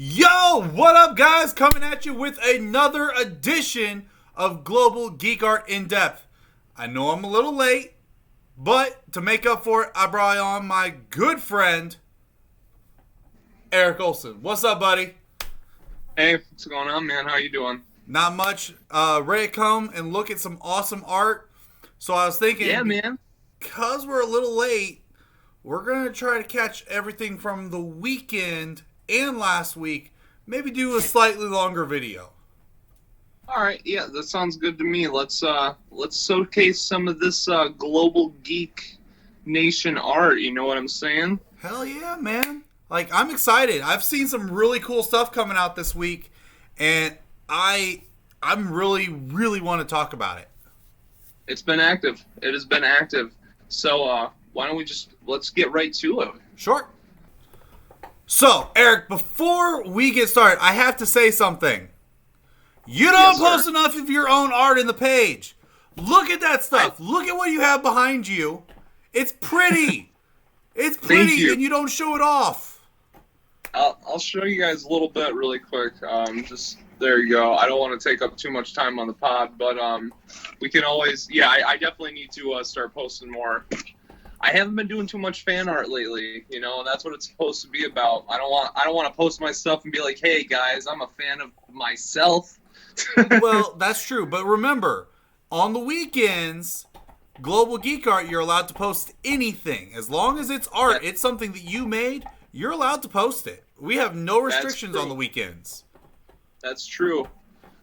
Yo, what up, guys? Coming at you with another edition of Global Geek Art Indepth. I know I'm a little late, but to make up for it, I brought on my good friend, Eric Olson. What's up, buddy? Hey, what's going on, man? How you doing? Not much. Ready to come and look at some awesome art. So I was thinking, yeah, man, because we're a little late, we're going to try to catch everything from the weekend and last week, maybe do a slightly longer video. All right, yeah, that sounds good to me. Let's showcase some of this global geek nation art. You know what I'm saying? Hell yeah, man! Like, I'm excited. I've seen some really cool stuff coming out this week, and I'm really want to talk about it. It's been active. It has been active. So why don't we let's get right to it? Sure. So, Eric, before we get started, I have to say something. You don't post enough of your own art in the page. Look at that stuff. Look at what you have behind you. It's pretty. It's pretty, and you don't show it off. I'll show you guys a little bit really quick. There you go. I don't want to take up too much time on the pod, but we can always. Yeah, I definitely need to start posting more. I haven't been doing too much fan art lately, you know, and that's what it's supposed to be about. I don't want to post my stuff and be like, hey guys, I'm a fan of myself. Well, that's true, but remember, on the weekends, Global Geek Art, you're allowed to post anything. As long as it's art, it's something that you made, you're allowed to post it. We have no restrictions on the weekends. That's true.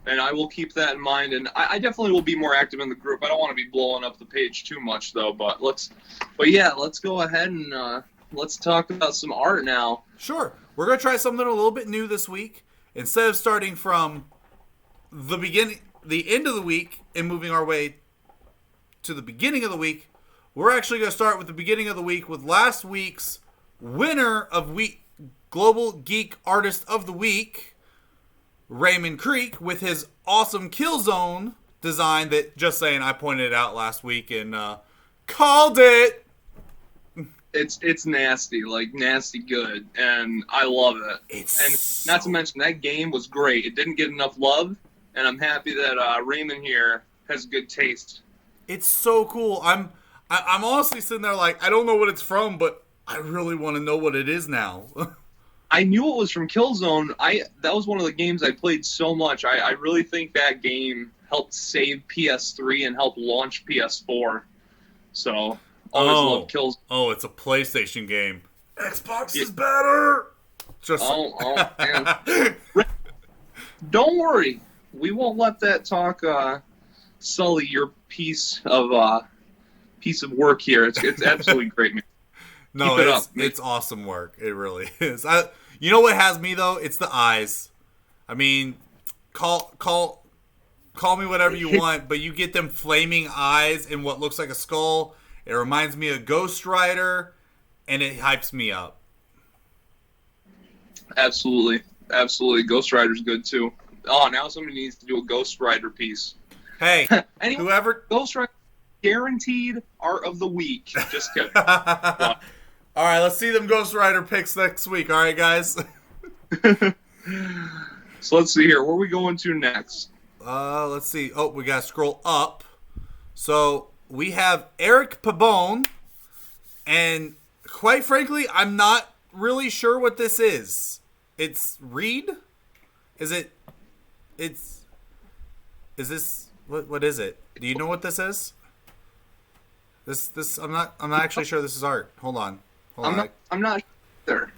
And I will keep that in mind, and I definitely will be more active in the group. I don't want to be blowing up the page too much, though. But let's go ahead and let's talk about some art now. Sure, we're gonna try something a little bit new this week. Instead of starting from the end of the week, and moving our way to the beginning of the week, we're actually gonna start with the beginning of the week with last week's winner of Global Geek Artist of the Week, Raymond Creek, with his awesome Killzone design that, just saying, I pointed it out last week and called it. It's nasty, like nasty good, and I love it. Not to mention, that game was great. It didn't get enough love, and I'm happy that Raymond here has good taste. It's so cool. I'm honestly sitting there like, I don't know what it's from, but I really want to know what it is now. I knew it was from Killzone. That was one of the games I played so much. I really think that game helped save PS3 and helped launch PS4. So, always love Killzone. Oh, it's a PlayStation game. Xbox is better! Man. Don't worry. We won't let that talk sully your piece of work here. It's absolutely great, man. No, it's awesome work. It really is. You know what has me though? It's the eyes. I mean, call me whatever you want, but you get them flaming eyes in what looks like a skull. It reminds me of Ghost Rider, and it hypes me up. Absolutely. Ghost Rider's good too. Oh, now somebody needs to do a Ghost Rider piece. Hey, anyway, whoever Ghost Rider guaranteed art of the week. Just kidding. All right, let's see them Ghost Rider picks next week. All right, guys. So let's see here. Where are we going to next? Let's see. Oh, we got to scroll up. So we have Eric Pabon. And quite frankly, I'm not really sure what this is. It's Reed? Is this, what is it? Do you know what this is? This I'm not actually sure this is art. Hold on. I'm not sure.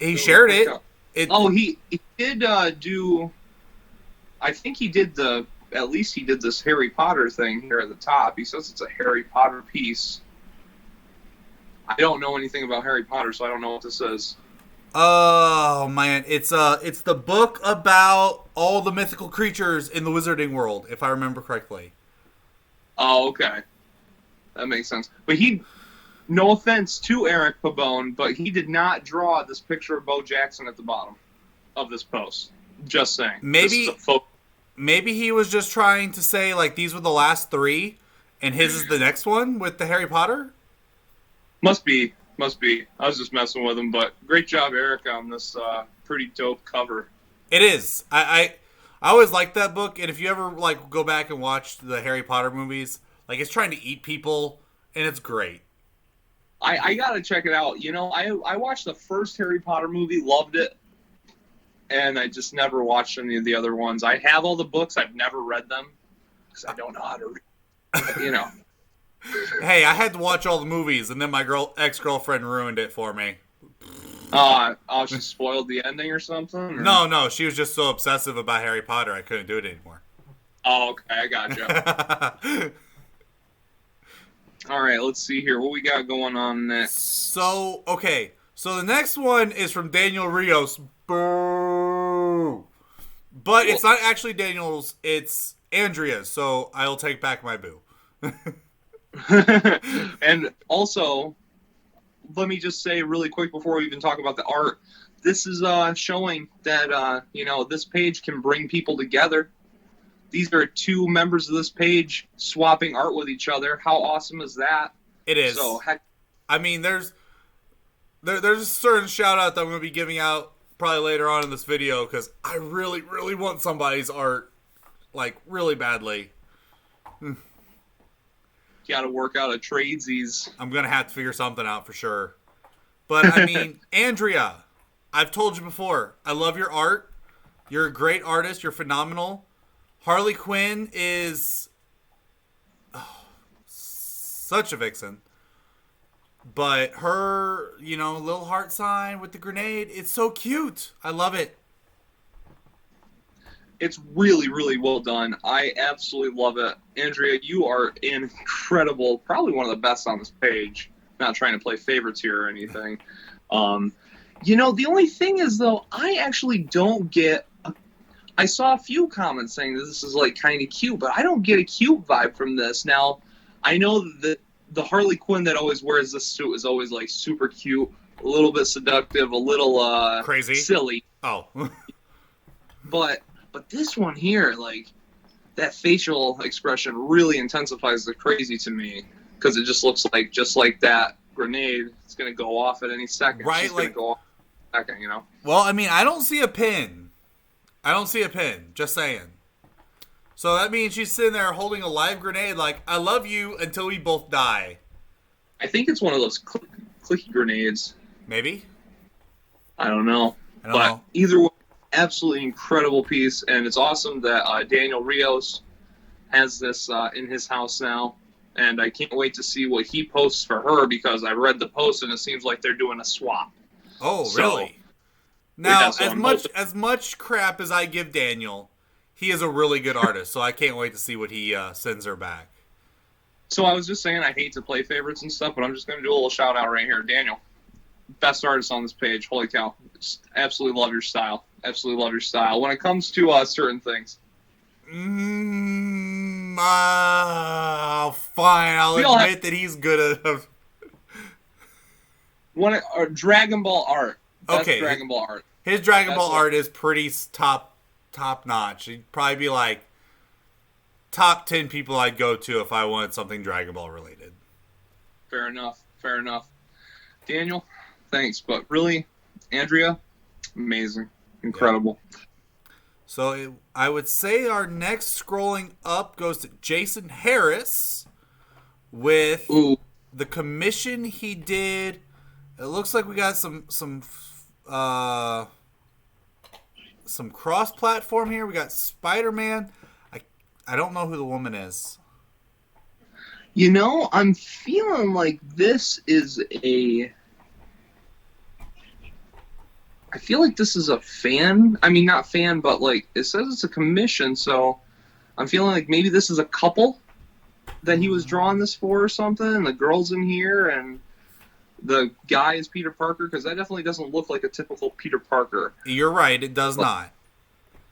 He shared it. He did do. I think he did at least he did this Harry Potter thing here at the top. He says it's a Harry Potter piece. I don't know anything about Harry Potter, so I don't know what this is. Oh man, it's the book about all the mythical creatures in the wizarding world, if I remember correctly. Oh, okay. That makes sense. But no offense to Eric Pabon, but he did not draw this picture of Bo Jackson at the bottom of this post. Just saying. Maybe he was just trying to say, like, these were the last three, and his is the next one with the Harry Potter? Must be. Must be. I was just messing with him, but great job, Eric, on this pretty dope cover. It is. I always liked that book, and if you ever like go back and watch the Harry Potter movies, like it's trying to eat people, and it's great. I gotta check it out. You know, I watched the first Harry Potter movie, loved it, and I just never watched any of the other ones. I have all the books, I've never read them because I don't know how to read. You know. Hey, I had to watch all the movies, and then my ex-girlfriend ruined it for me. She spoiled the ending or something? Or? No, she was just so obsessive about Harry Potter, I couldn't do it anymore. Oh, okay, I gotcha. All right, let's see here. What we got going on next? So the next one is from Daniel Rios. Boo! But it's not actually Daniel's, it's Andrea's, so I'll take back my boo. And also, let me just say really quick before we even talk about the art, this is showing that this page can bring people together. These are two members of this page swapping art with each other. How awesome is that? It is. So I mean, there's a certain shout out that I'm going to be giving out probably later on in this video because I really, really want somebody's art like really badly. Got to work out a tradesies. I'm going to have to figure something out for sure. But, I mean, Andrea, I've told you before, I love your art. You're a great artist. You're phenomenal. Harley Quinn is such a vixen. But her, little heart sign with the grenade, it's so cute. I love it. It's really, really well done. I absolutely love it. Andrea, you are incredible. Probably one of the best on this page. Not trying to play favorites here or anything. The only thing is, though, I actually don't get... I saw a few comments saying that this is, like, kind of cute, but I don't get a cute vibe from this. Now, I know that the Harley Quinn that always wears this suit is always, like, super cute, a little bit seductive, a little... crazy? Silly. Oh. But this one here, like, that facial expression really intensifies the crazy to me because it just looks like that grenade is going to go off at any second. Right, She's going to go off in a second, Well, I mean, I don't see a pin. Just saying. So that means she's sitting there holding a live grenade like, I love you until we both die. I think it's one of those clicky grenades. Maybe? I don't know. But either way, absolutely incredible piece, and it's awesome that Daniel Rios has this in his house now, and I can't wait to see what he posts for her because I read the post and it seems like they're doing a swap. Oh, really? Now, as much crap as I give Daniel, he is a really good artist, so I can't wait to see what he sends her back. So I was just saying I hate to play favorites and stuff, but I'm just going to do a little shout out right here. Daniel, best artist on this page. Holy cow. Just absolutely love your style. Absolutely love your style. When it comes to certain things. Fine. I'll admit that he's good at... Dragonball art. Best okay. Dragonball art. His Dragonball art is pretty top notch. He'd probably be like top 10 people I'd go to if I wanted something Dragonball related. Fair enough. Daniel, thanks. But really, Andrea, amazing. Incredible. Yeah. So I would say our next scrolling up goes to Jason Harris with the commission he did. It looks like we got some cross-platform here. We got Spider-Man. I don't know who the woman is. I'm feeling like this is I feel like this is a fan. I mean, not fan, but like it says it's a commission, so I'm feeling like maybe this is a couple that he was drawing this for or something, and the girl's in here, and the guy is Peter Parker, because that definitely doesn't look like a typical Peter Parker. You're right, it does not.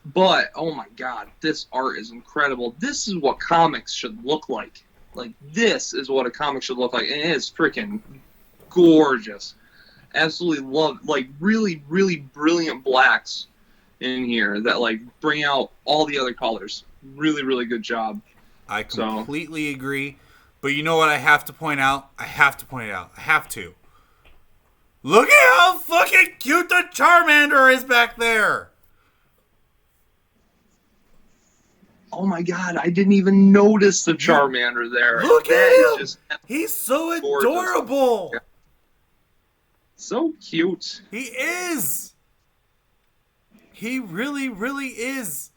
But, oh my god, this art is incredible. This is what comics should look like. Like, this is what a comic should look like, and it is freaking gorgeous. Absolutely love, like, really, really brilliant blacks in here that, like, bring out all the other colors. Really, really good job. I completely agree. But you know what I have to point out? I have to. Look at how fucking cute the Charmander is back there. Oh my god, I didn't even notice the Charmander there. Look at him. He's so adorable. Yeah. So cute. He is. He really, really is.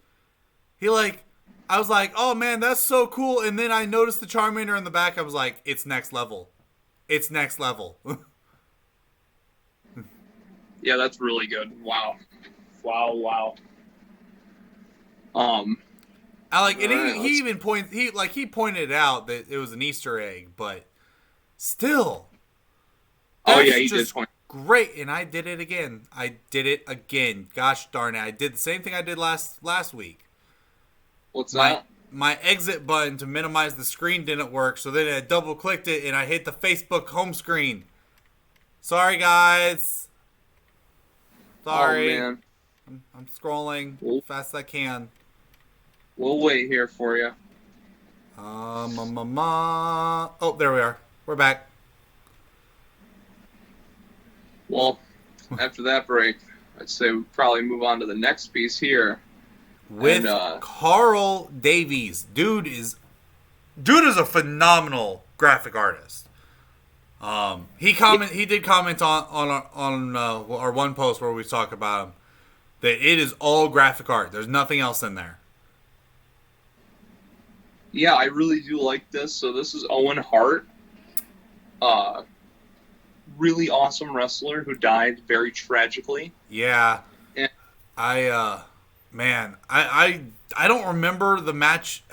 I was like, oh man, that's so cool. And then I noticed the Charmander in the back. I was like, it's next level. It's next level. Yeah, that's really good. Wow. I like, and he even he pointed out that it was an Easter egg, but still. Oh yeah, he did point. Great, and I did it again. Gosh darn it! I did the same thing I did last week. What's that? My exit button to minimize the screen didn't work, so then I double clicked it and I hit the Facebook home screen. Sorry, guys. Sorry. Oh man. I'm scrolling as fast as I can. We'll wait here for you. Oh, there we are. We're back. Well, after that break, I'd say we probably move on to the next piece here. With Karl Davies. Dude is a phenomenal graphic artist. He did comment on our one post where we talk about him that it is all graphic art. There's nothing else in there. Yeah, I really do like this. So this is Owen Hart. Really awesome wrestler who died very tragically. Yeah. And I don't remember the match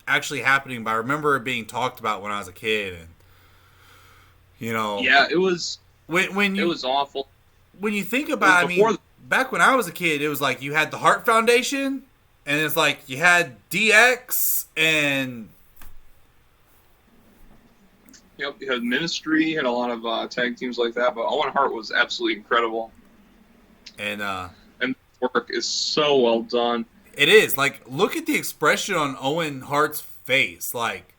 actually happening, but I remember it being talked about when I was a kid, and yeah, it was when it was awful. When you think about it, back when I was a kid, it was like you had the Hart Foundation, and it's like you had DX and yep, you had Ministry, had a lot of tag teams like that, but Owen Hart was absolutely incredible. And work is so well done. It is. Like, look at the expression on Owen Hart's face. Like,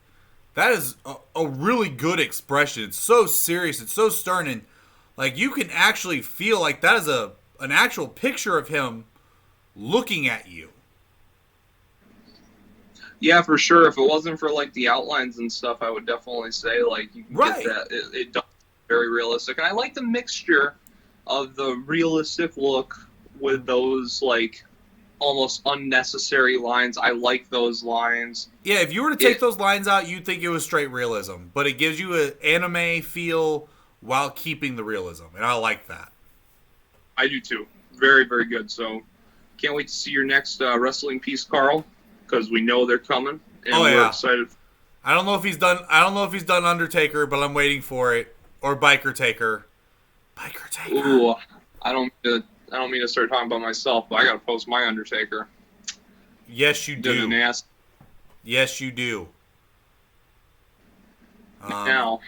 that is a really good expression. It's so serious. It's so stern. And, like, you can actually feel like that is an actual picture of him looking at you. Yeah, for sure. If it wasn't for, like, the outlines and stuff, I would definitely say, like, you can get that. It does very realistic. And I like the mixture of the realistic look with those, like, almost unnecessary lines. I like those lines. Yeah, if you were to take those lines out, you'd think it was straight realism. But it gives you an anime feel while keeping the realism. And I like that. I do too. Very, very good. So, can't wait to see your next wrestling piece, Karl, because we know they're coming. And we're excited. I don't know if he's done Undertaker, but I'm waiting for it. Or Biker Taker. Biker Taker. Ooh, I don't mean to start talking about myself, but I gotta post my Undertaker. Yes, you do. Yes, you do. Now,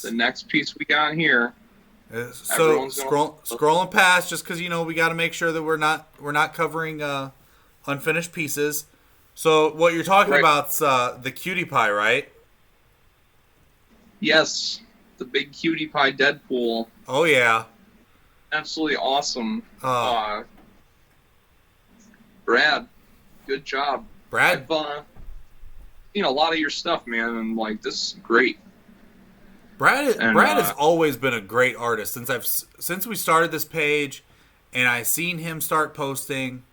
the next piece we got here. So scrolling past, just because we got to make sure that we're not covering unfinished pieces. So what you're talking about's the cutie pie, right? Yes, the big cutie pie Deadpool. Oh yeah. Absolutely awesome. Brad, good job. Brad, I've seen a lot of your stuff, man, and like this is great. Brad has always been a great artist since we started this page, and I seen him start posting.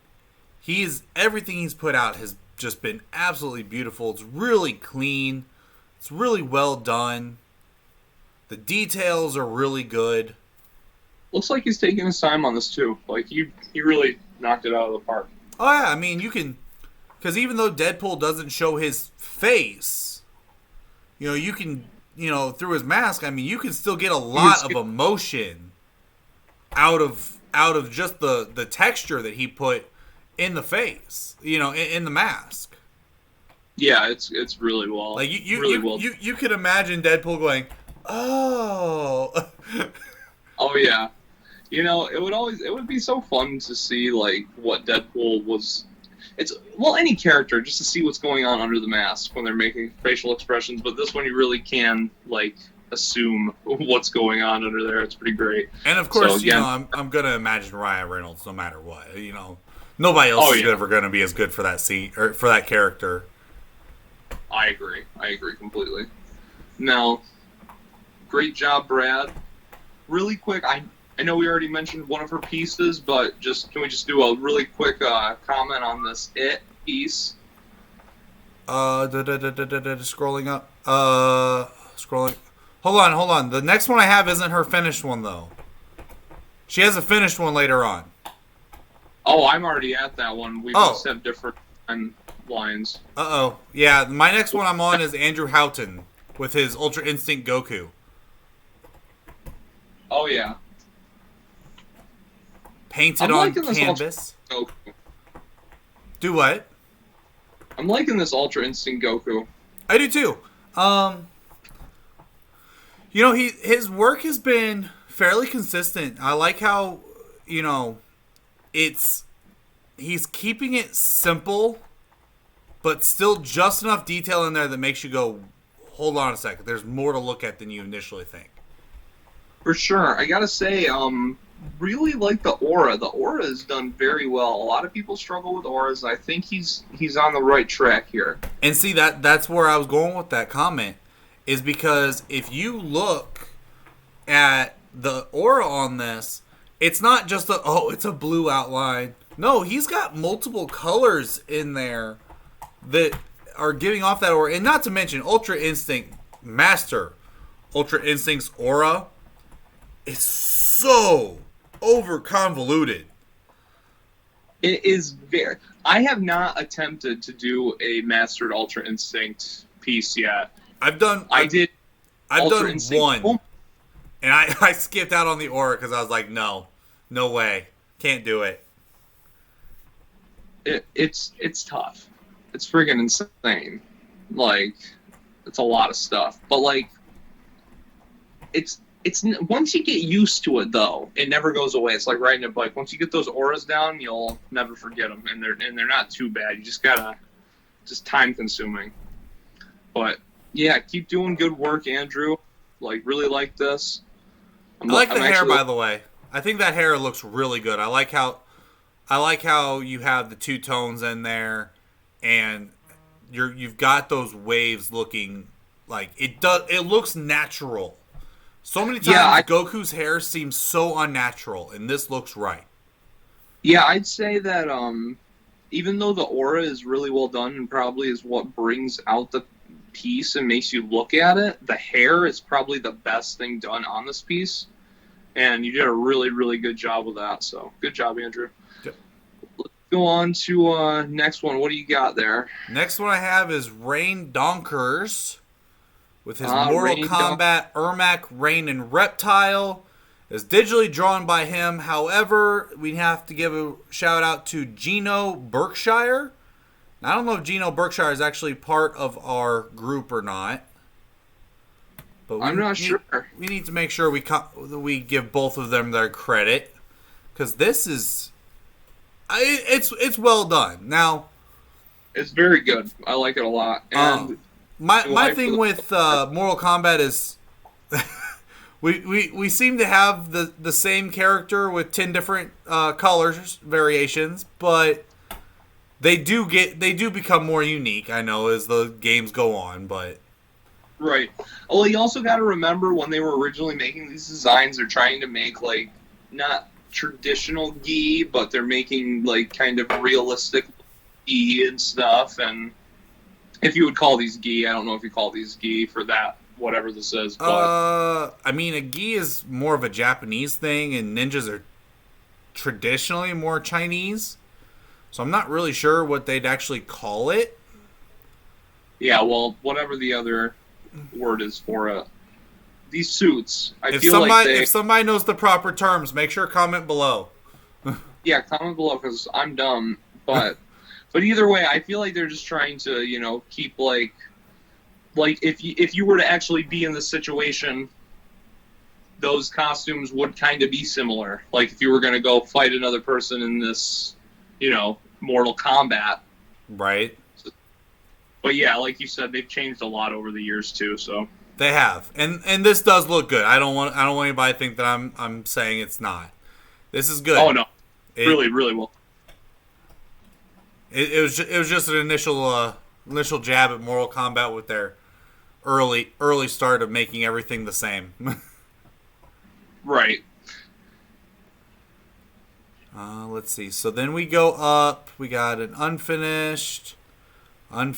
Everything he's put out has just been absolutely beautiful. It's really clean. It's really well done. The details are really good. Looks like he's taking his time on this too. Like he really knocked it out of the park. Oh yeah, I mean you can, because even though Deadpool doesn't show his face, you can, through his mask, I mean you can still get a lot of emotion out of just the texture that he put in the face, in the mask. Yeah, it's really well. Like you could imagine Deadpool going, oh. Oh yeah. It would be so fun to see like what Deadpool was. Any character, just to see what's going on under the mask when they're making facial expressions. But this one you really can like assume what's going on under there. It's pretty great. And of course, So, you yeah. know, I'm gonna imagine Ryan Reynolds no matter what. You know, nobody else is ever gonna be as good for that seat or for that character. I agree completely. Now, great job, Brad. Really quick, I know we already mentioned one of her pieces, but can we just do a really quick comment on this It piece? Scrolling up. Scrolling. Hold on. The next one I have isn't her finished one though. She has a finished one later on. Oh, I'm already at that one. We must have different timelines. Yeah, my next one I'm on is Andrew Houghton with his Ultra Instinct Goku. Oh yeah. Painted on canvas. Do what? I'm liking this Ultra Instinct Goku. I do too. You know, his work has been fairly consistent. I like how, you know, he's keeping it simple, but still just enough detail in there that makes you go, hold on a second, there's more to look at than you initially think. For sure. I gotta say, really like the aura. The aura is done very well. A lot of people struggle with auras. I think he's on the right track here. And see, that's where I was going with that comment, is because if you look at the aura on this, it's not just it's a blue outline. No, he's got multiple colors in there that are giving off that aura. And not to mention Ultra Instinct Master, Ultra Instinct's aura is so over convoluted. It is very. I have not attempted to do a mastered Ultra Instinct piece yet. I've done Instinct one, and I skipped out on the aura because I was like, no way, can't do it. It's tough. It's friggin' insane. Like, it's a lot of stuff, but like, it's once you get used to it though, it never goes away. It's like riding a bike. Once you get those auras down, you'll never forget them, and they're not too bad. You just gotta time consuming, but. Yeah, keep doing good work, Andrew. Like, really like this. I like the hair, by the way. I think that hair looks really good. I like how you have the two tones in there, and you've got those waves looking like it does. It looks natural. So many times Goku's hair seems so unnatural, and this looks right. Yeah, I'd say that even though the aura is really well done and probably is what brings out the piece and makes you look at it, the hair is probably the best thing done on this piece, and you did a really, really good job with that. So good job, Andrew. Yep. Let's go on to next one. What do you got there? Next one I have is Rayne Donkers with his Mortal Kombat Ermac, Rain, and Reptile. It's digitally drawn by him. However, we have to give a shout out to Gino Berkshire. I don't know if Gino Berkshire is actually part of our group or not. But I'm not sure. We need to make sure we give both of them their credit, because this is it's well done. Now, it's very good. I like it a lot. And my thing with Mortal Kombat is we seem to have the same character with 10 different colors variations, but they do become more unique, I know, as the games go on, but... Right. Well, you also got to remember when they were originally making these designs, they're trying to make, like, not traditional gi, but they're making, like, kind of realistic gi and stuff, and if you would call these gi, I don't know if you call these gi for that, whatever this is, but... I mean, a gi is more of a Japanese thing, and ninjas are traditionally more Chinese. So I'm not really sure what they'd actually call it. Yeah, well, whatever the other word is for it. These suits, if somebody knows the proper terms, make sure to comment below. Yeah, comment below, because I'm dumb. But either way, I feel like they're just trying to, keep, like if you were to actually be in this situation, those costumes would kind of be similar. Like, if you were going to go fight another person in this, Mortal Kombat. Right. But yeah, like you said, they've changed a lot over the years too, so. They have, and this does look good. I don't want anybody to think that I'm saying it's not. This is good. Oh no, really well. It was just an initial jab at Mortal Kombat with their early start of making everything the same. Right. Let's see. So then we go up. We got an unfinished, and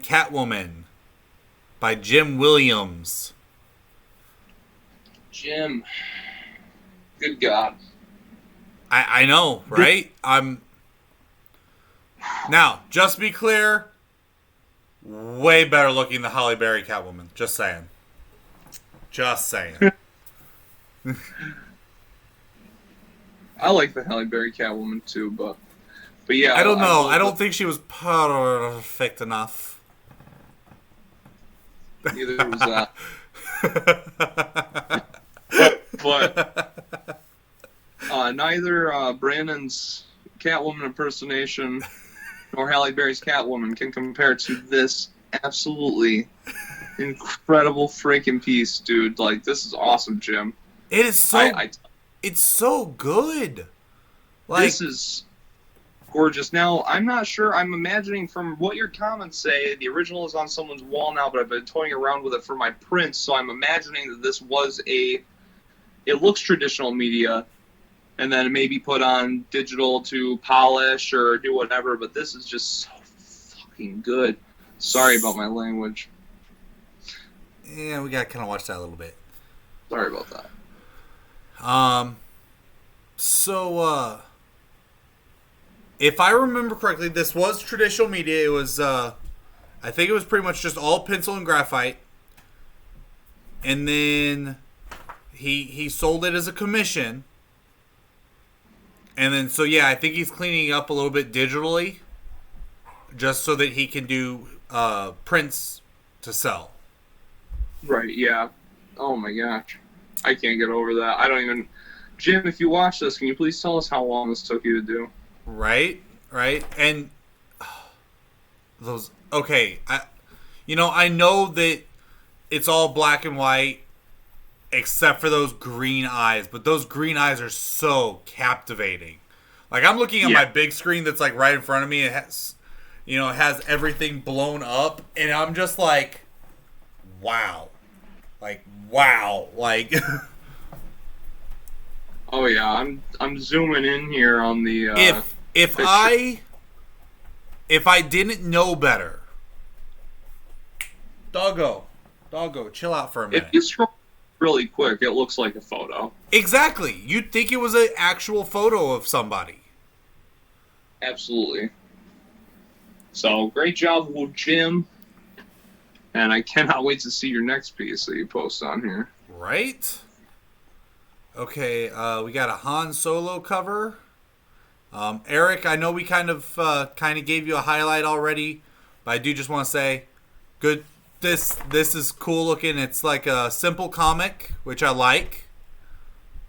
Catwoman by Jim Williams. Jim. Good God. I know, right? Now, just to be clear, way better looking than Halle Berry Catwoman. Just saying. I like the Halle Berry Catwoman too, but yeah. I don't know. I don't think she was perfect enough. Neither was that. but neither Brandon's Catwoman impersonation nor Halle Berry's Catwoman can compare to this absolutely incredible freaking piece, dude. Like, this is awesome, Jim. It is so. It's so good. Like, this is gorgeous. Now, I'm not sure. I'm imagining from what your comments say, the original is on someone's wall now, but I've been toying around with it for my prints, so I'm imagining that this was it looks traditional media, and then maybe put on digital to polish or do whatever, but this is just so fucking good. Sorry about my language. Yeah, we gotta kind of watch that a little bit. Sorry about that. So, if I remember correctly, this was traditional media. It was, I think it was pretty much just all pencil and graphite. And then he sold it as a commission. And then, so yeah, I think he's cleaning up a little bit digitally. Just so that he can do, prints to sell. Right, yeah. Oh my gosh. I can't get over that. I don't even... Jim, if you watch this, can you please tell us how long this took you to do? Right. And those... Okay, I know that it's all black and white except for those green eyes, but those green eyes are so captivating. Like, I'm looking at my big screen that's, like, right in front of me. It has, it has everything blown up, and I'm just like, wow. Like, wow. Like... Oh yeah, I'm zooming in here on the. If I didn't know better, doggo, chill out for a minute. If you scroll really quick, it looks like a photo. Exactly, you'd think it was an actual photo of somebody. Absolutely. So great job, Jim. And I cannot wait to see your next piece that you post on here. Right. Okay, we got a Han Solo cover. Eric, I know we kind of gave you a highlight already, but I do just want to say, good. This is cool looking. It's like a simple comic, which I like.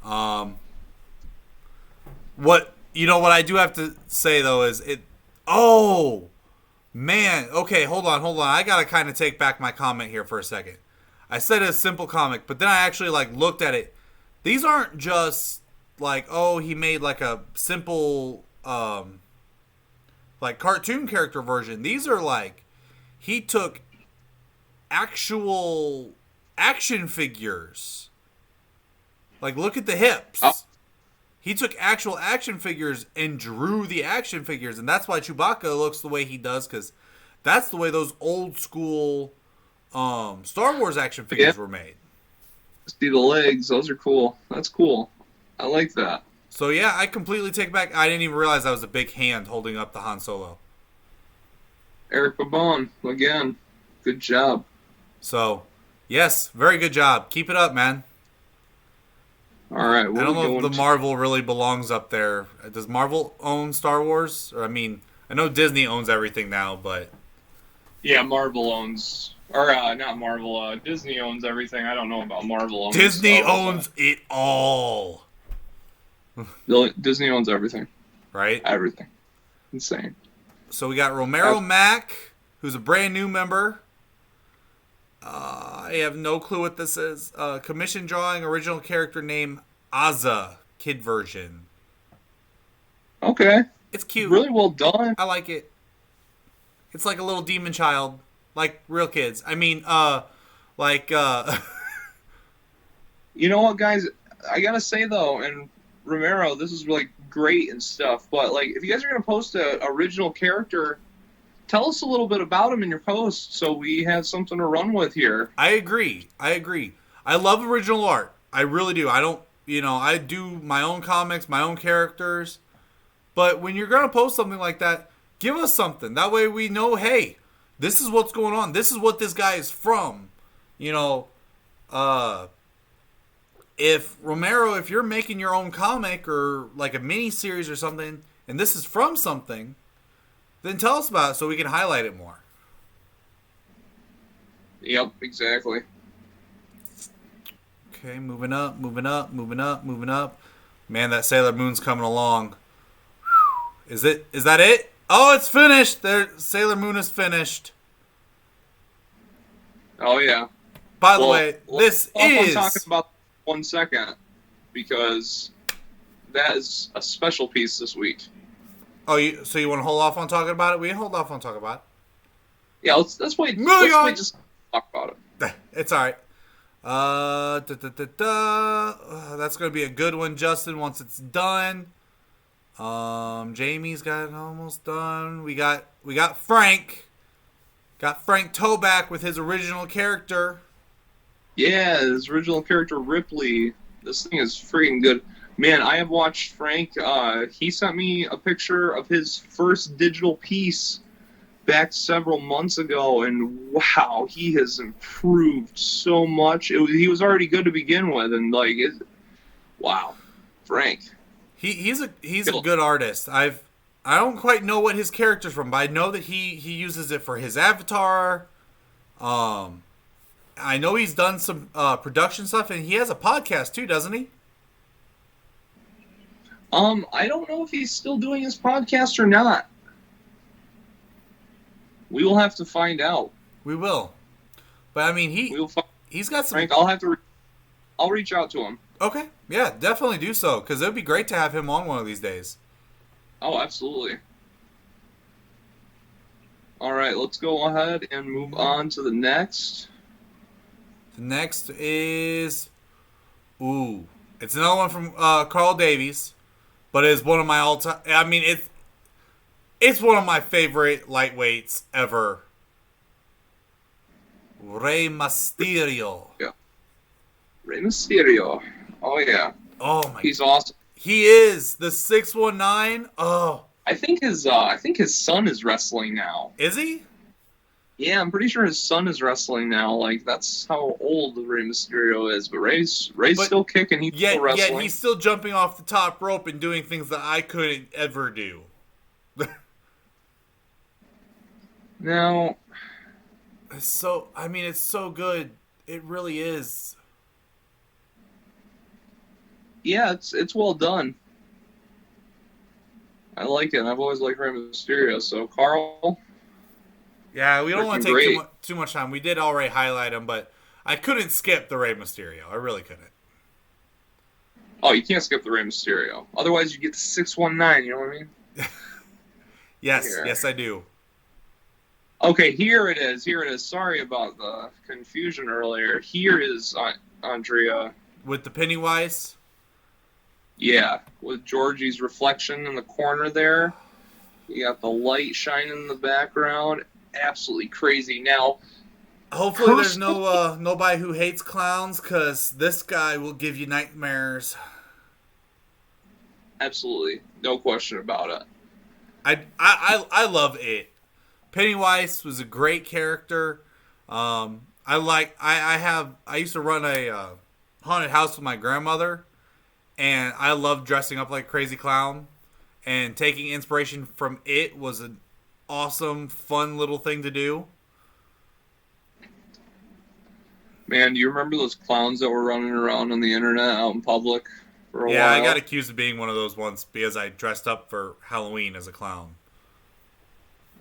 What I do have to say though is it. Oh, man. Okay, hold on. I gotta kind of take back my comment here for a second. I said it's a simple comic, but then I actually looked at it. These aren't just like, oh, he made like a simple cartoon character version. These are like, he took actual action figures. Like, look at the hips. Oh. He took actual action figures and drew the action figures, and that's why Chewbacca looks the way he does, because that's the way those old school Star Wars action figures were made. See the legs; those are cool. That's cool. I like that. So yeah, I completely take back. I didn't even realize that was a big hand holding up the Han Solo. Eric Pabon again. Good job. So, yes, very good job. Keep it up, man. All right. I don't know if the Marvel really belongs up there. Does Marvel own Star Wars? Or I know Disney owns everything now, but yeah, Marvel owns. Or, not Marvel, Disney owns everything. I don't know about Marvel. Disney owns it all. Disney owns everything. Right? Everything. Insane. So we got Romero Mac, who's a brand new member. I have no clue what this is. Commission drawing, original character name Azza, kid version. Okay. It's cute. Really well done. I like it. It's like a little demon child, like real kids. I mean, You know what, guys? I gotta say though, and Romero, this is like great and stuff. But like, if you guys are gonna post a original character, tell us a little bit about him in your post so we have something to run with here. I agree. I love original art. I really do. I don't, I do my own comics, my own characters. But when you're going to post something like that, give us something. That way we know, hey, this is what's going on. This is what this guy is from. If Romero, if you're making your own comic or like a mini series or something, and this is from something, then tell us about it so we can highlight it more. Yep, exactly. Okay, moving up. Man, that Sailormoon's coming along. Is that it? Oh, it's finished. Sailormoon is finished. Oh yeah. By the way, this is. I'm talking about 1 second because that is a special piece this week. Oh, so you want to hold off on talking about it? We can hold off on talking about it. Yeah, let's wait. Let's wait, just talk about it. It's all right. That's gonna be a good one, Justin. Once it's done. Jamie's got it almost done. We got Frank. Got Frank Tobback with his original character. Yeah, his original character Ripley. This thing is freaking good. Man, I have watched Frank. He sent me a picture of his first digital piece back several months ago, and wow, he has improved so much. He was already good to begin with, and wow, Frank. He's a good artist. I don't quite know what his character's from, but I know that he uses it for his avatar. I know he's done some production stuff, and he has a podcast too, doesn't he? I don't know if he's still doing his podcast or not. We will have to find out. We will. But I mean, he's got some. Frank, I'll reach out to him. Okay, yeah, definitely do so, because it would be great to have him on one of these days. Oh, absolutely. All right, let's go ahead and move on to the next. The next is, it's another one from Karl Davies, but it's one of my all-time. I mean, it's one of my favorite lightweights ever. Rey Mysterio. Yeah. Rey Mysterio. Oh yeah. Oh my. He's awesome. He is the 619. Oh. I think his son is wrestling now. Is he? Yeah, I'm pretty sure his son is wrestling now. Like, that's how old Rey Mysterio is. But Ray's still kicking. He's still wrestling. Yet he's still jumping off the top rope and doing things that I couldn't ever do. Now, it's so good. It really is. Yeah, it's well done. I like it. I've always liked Rey Mysterio. So, Karl. Yeah, we don't want to take too much time. We did already highlight him, but I couldn't skip the Rey Mysterio. I really couldn't. Oh, you can't skip the Rey Mysterio. Otherwise, you get the 619. You know what I mean? Yes, I do. Okay, here it is. Sorry about the confusion earlier. Here is Andrea. With the Pennywise? Yeah, with Georgie's reflection in the corner there. You got the light shining in the background. Absolutely crazy. Now, hopefully there's nobody who hates clowns, because this guy will give you nightmares. Absolutely. No question about it. I love it. Pennywise was a great character. I used to run a haunted house with my grandmother, and I loved dressing up like a crazy clown, and taking inspiration from it was an awesome, fun little thing to do. Man, do you remember those clowns that were running around on the internet out in public for a while? Yeah, I got accused of being one of those once because I dressed up for Halloween as a clown.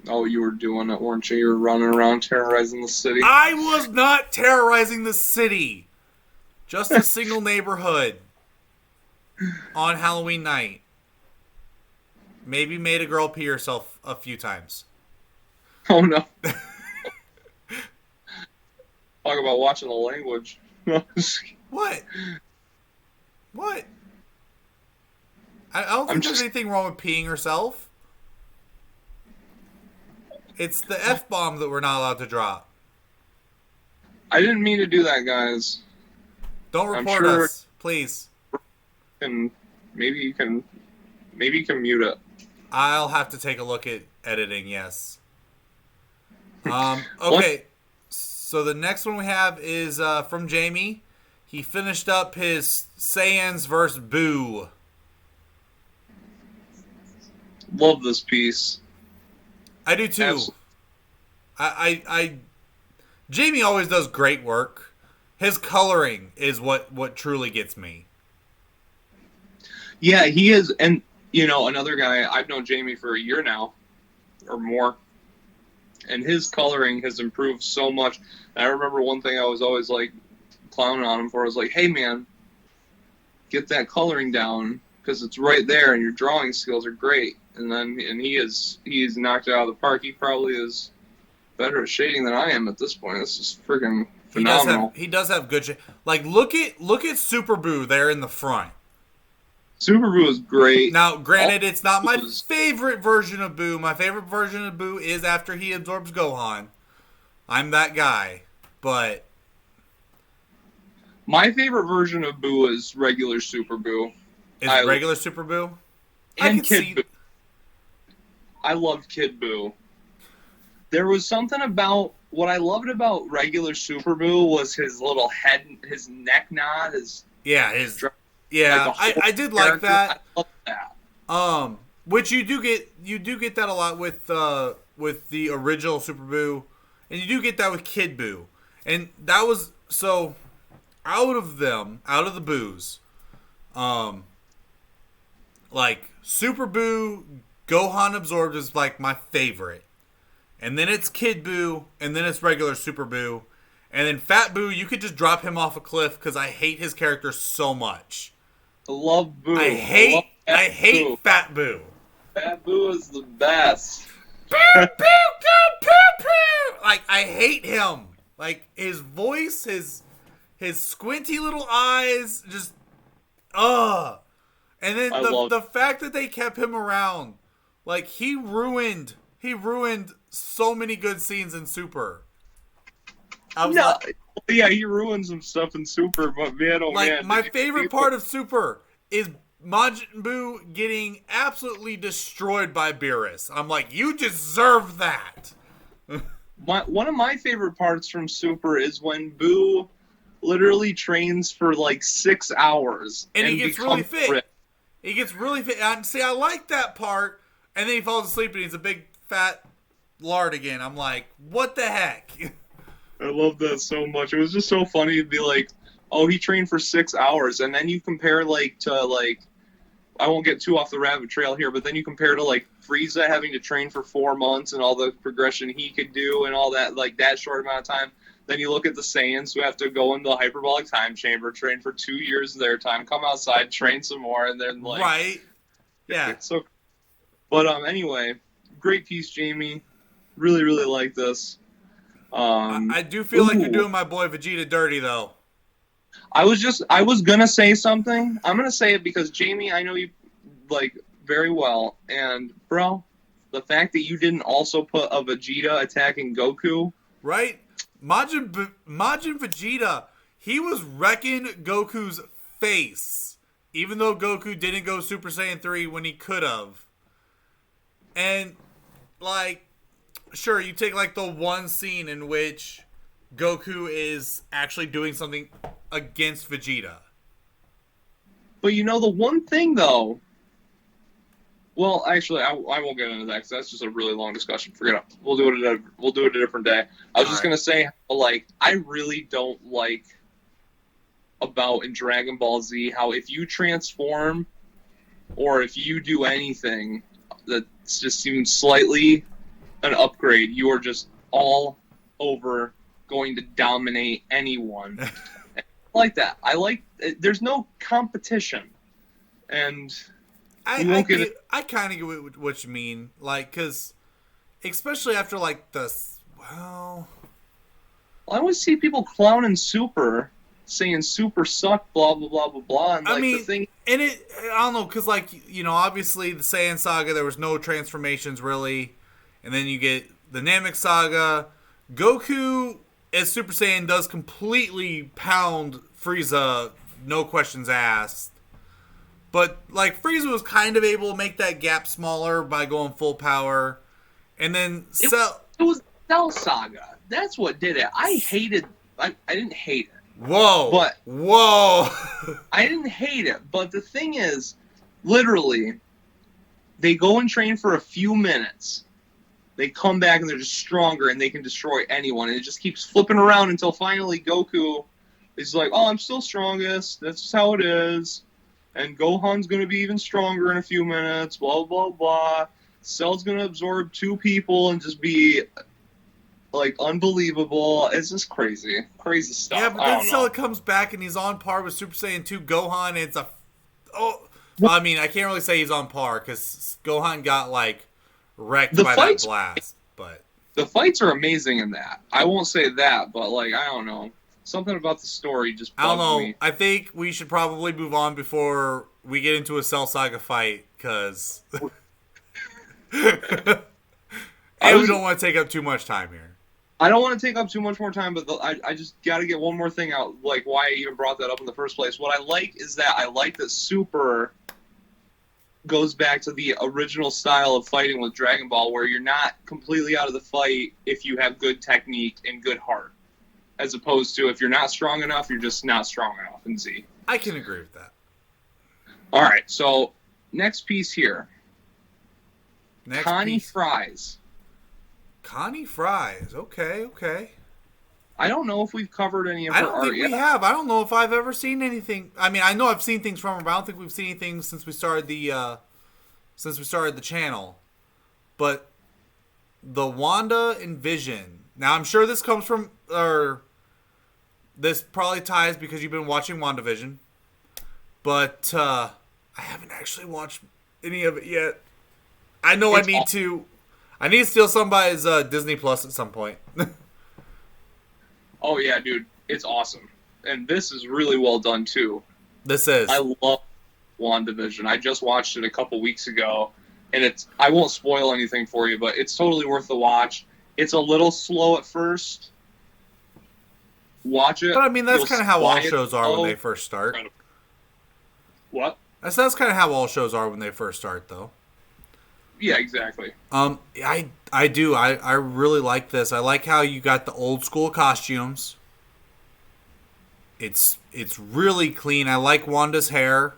Oh, you were doing it, weren't you? You were running around terrorizing the city. I was not terrorizing the city. Just a single neighborhood on Halloween night. Maybe made a girl pee herself a few times. Oh, no. Talk about watching the language. What? What? I don't think there's anything wrong with peeing herself. It's the F-bomb that we're not allowed to drop. I didn't mean to do that, guys. Don't report us, please. And maybe you can mute it. I'll have to take a look at editing, yes. Okay, so the next one we have is from Jamie. He finished up his Saiyans vs. Boo. Love this piece. I do too. I Jamie always does great work. His coloring is what truly gets me. Yeah, he is, and you know, another guy, I've known Jamie for a year now, or more, and his coloring has improved so much. And I remember one thing I was always like clowning on him for. I was like, "Hey man, get that coloring down because it's right there, and your drawing skills are great." And he's knocked it out of the park. He probably is better at shading than I am at this point. This is freaking phenomenal. He does have good shade. Like look at Super Boo there in the front. Super Boo is great. Now, granted, it's not my favorite version of Boo. My favorite version of Boo is after he absorbs Gohan. I'm that guy, but my favorite version of Boo is regular Super Boo. Regular Super Boo? And Kid Boo. I loved Kid Boo. There was something about what I loved about regular Super Boo was his little head, his neck nod, I did like that. I love that. Which you do get that a lot with the original Super Boo, and you do get that with Kid Boo, and that was so out of the Boos, like Super Boo, Gohan absorbed is like my favorite, and then it's Kid Boo, and then it's regular Super Boo, and then Fat Boo you could just drop him off a cliff because I hate his character so much. I love Boo. I hate Fat Boo. Fat Boo is the best. Boo, boo, go, poo, poo. Like, I hate him. Like, his voice, his squinty little eyes, just, And then the fact that they kept him around, like, he ruined so many good scenes in Super. Yeah, he ruined some stuff in Super, but man, oh man. Like, my favorite part of Super is Majin Buu getting absolutely destroyed by Beerus. I'm like, you deserve that. One of my favorite parts from Super is when Buu literally trains for like 6 hours. And he gets really fit. Ripped. He gets really fit. See, I like that part. And then he falls asleep and he's a big fat lard again. I'm like, what the heck? I love that so much. It was just so funny to be like, oh, he trained for 6 hours. And then you compare I won't get too off the rabbit trail here, but then you compare to like Frieza having to train for 4 months and all the progression he could do and all that, like that short amount of time. Then you look at the Saiyans who have to go into the hyperbolic time chamber, train for 2 years of their time, come outside, train some more, and then like... Right. Yeah. But anyway, great piece, Jamie. Really, really like this. I do feel like you're doing my boy Vegeta dirty, though. I was gonna say something. I'm gonna say it because Jamie, I know you like very well, and bro, the fact that you didn't also put a Vegeta attacking Goku, right? Majin Vegeta, he was wrecking Goku's face, even though Goku didn't go Super Saiyan 3 when he could have. And like, sure, you take like the one scene in which Goku is actually doing something against Vegeta. But you know the one thing though. Well, actually, I won't get into that because that's just a really long discussion. Forget it. We'll do it a different day. I was just gonna say, like, I really don't like about in Dragon Ball Z how if you transform or if you do anything that just seems slightly an upgrade, you are just all over going to dominate anyone. I like that. There's no competition. And I kind of get what you mean. Like, because, especially after, like, well, I always see people clowning Super, saying Super sucked, blah, blah, blah, blah, blah. And, I mean, the thing... and I don't know, because, like, obviously the Saiyan Saga, there was no transformations, really. And then you get the Namek Saga. Goku, as Super Saiyan, does completely pound Frieza, no questions asked. But, like, Frieza was kind of able to make that gap smaller by going full power. And then It was Cell Saga. That's what did it. I didn't hate it. Whoa. Whoa. I didn't hate it. But the thing is, literally, they go and train for a few minutes. They come back and they're just stronger and they can destroy anyone. And it just keeps flipping around until finally Goku is like, oh, I'm still strongest. That's just how it is. And Gohan's going to be even stronger in a few minutes. Blah, blah, blah. Cell's going to absorb 2 people and just be, like, unbelievable. It's just crazy. Crazy stuff. Yeah, but then Cell comes back and he's on par with Super Saiyan 2 Gohan. And it's well, I mean, I can't really say he's on par because Gohan got, like, wrecked by that blast. But the fights are amazing in that. I won't say that, but, like, I don't know. Something about the story just bugs me. I think we should probably move on before we get into a Cell Saga fight, because... and we don't want to take up too much time here. I don't want to take up too much more time, but I just got to get one more thing out, like why I even brought that up in the first place. What I like is that I like that Super goes back to the original style of fighting with Dragon Ball, where you're not completely out of the fight if you have good technique and good heart. As opposed to if you're not strong enough, you're just not strong enough in Z. I can agree with that. All right, so next piece here. Connie Fries. Connie Fries. Okay. I don't know if we've covered any of her art yet. I don't think we have. I don't know if I've ever seen anything. I mean, I know I've seen things from her, but I don't think we've seen anything since we started the channel. But the Wanda and Vision. Now, I'm sure this comes from, or this probably ties because you've been watching WandaVision. But I haven't actually watched any of it yet. I know I need to steal somebody's Disney Plus at some point. Oh, yeah, dude. It's awesome. And this is really well done, too. This is. I love WandaVision. I just watched it a couple weeks ago. And I won't spoil anything for you, but it's totally worth the watch. It's a little slow at first. Watch it. But I mean, that's kind of how all shows are when they first start. What? That's kind of how all shows are when they first start, though. Yeah, exactly. I do. I really like this. I like how you got the old school costumes. It's really clean. I like Wanda's hair.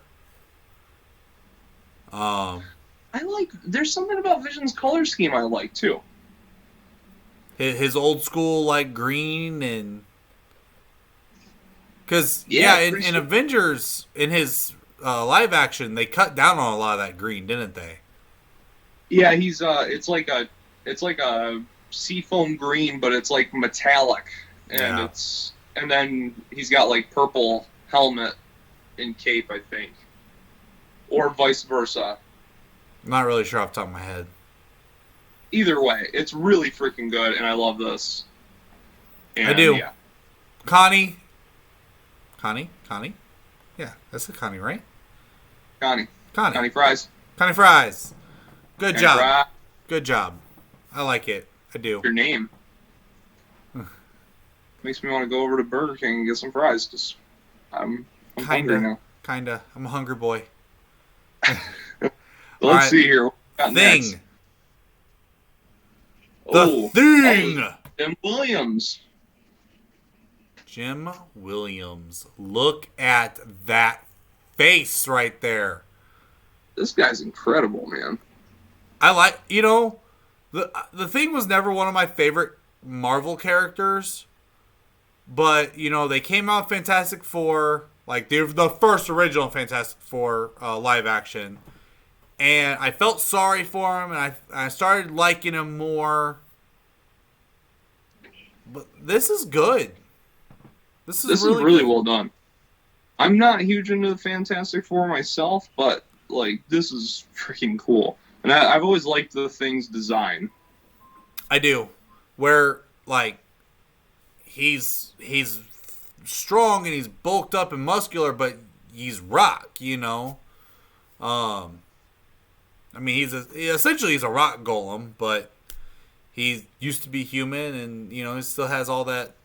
There's something about Vision's color scheme I like, too. His old school, like, green and... Because, in Avengers, in his live action, they cut down on a lot of that green, didn't they? Yeah, he's, it's like a seafoam green, but it's, like, metallic. And and then he's got, like, purple helmet and cape, I think. Or vice versa. I'm not really sure off the top of my head. Either way, it's really freaking good, and I love this. And, I do. Yeah. Connie? Yeah, that's a Connie, right? Connie Fries. Connie Fries. Good job. Fries. Good job. I like it. I do. Your name. Makes me want to go over to Burger King and get some fries, because I'm hungry now. Kinda. I'm a hungry boy. Let's see here. Thing. The Thing! Jim Williams. Jim Williams. Look at that face right there. This guy's incredible, man. I like, the Thing was never one of my favorite Marvel characters, but, they came out Fantastic Four, like the first original Fantastic Four live action, And I felt sorry for him, and I started liking him more. But this is good. This is really well done. I'm not huge into the Fantastic Four myself, but like this is freaking cool. And I've always liked the Thing's design. I do. Where like he's strong and he's bulked up and muscular, but he's rock, you know. I mean, essentially he's a rock golem, but he used to be human, and you know he still has all that,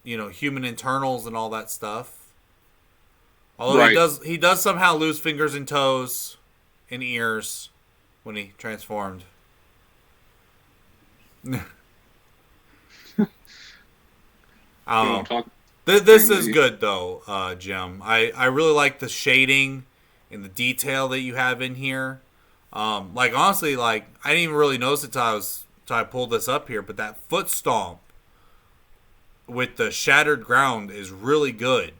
you know, human internals and all that stuff. Although he does somehow lose fingers and toes and ears when he transformed. This is good though, Jim. I really like the shading and the detail that you have in here. Like honestly, like I didn't even really notice it till I pulled this up here, but that foot stomp with the shattered ground is really good.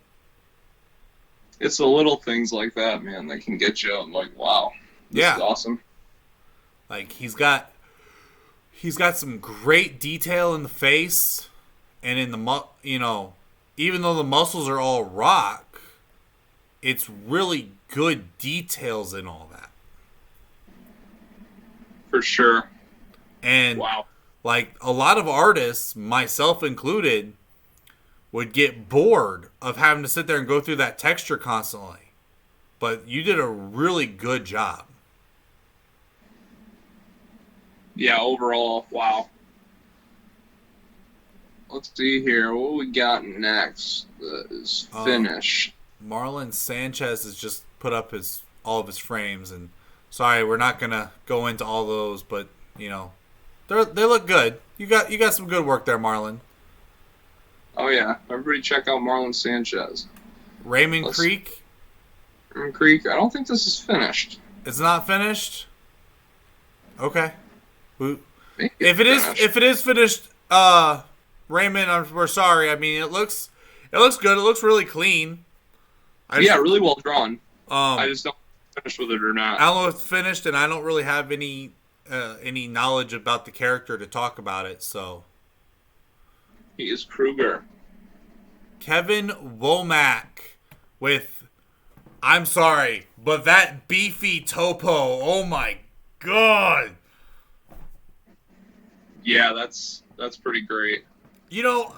It's the little things like that, man, that can get you. I'm like, wow, this is awesome. Like he's got some great detail in the face and in the you know, even though the muscles are all rock, it's really good details in all that. For sure. And wow. Like a lot of artists, myself included, would get bored of having to sit there and go through that texture constantly. But you did a really good job. Yeah, overall, wow. Let's see here. What we got next is finished. Marlon Sanchez has just put up all of his frames, and sorry, we're not gonna go into all those, but you know, they look good. You got some good work there, Marlon. Oh yeah, everybody check out Marlon Sanchez. Raymond Creek. Raymond Creek. I don't think this is finished. It's not finished. Okay. If it is finished, Raymond, we're sorry. I mean, it looks good. It looks really clean. Really well drawn. I just don't know if it's finished with it or not. I don't know if it's finished, and I don't really have any knowledge about the character to talk about it. So he is Kruger. Kevin Womack with, I'm sorry, but that beefy Toppo. Oh my god. Yeah, that's pretty great. You know,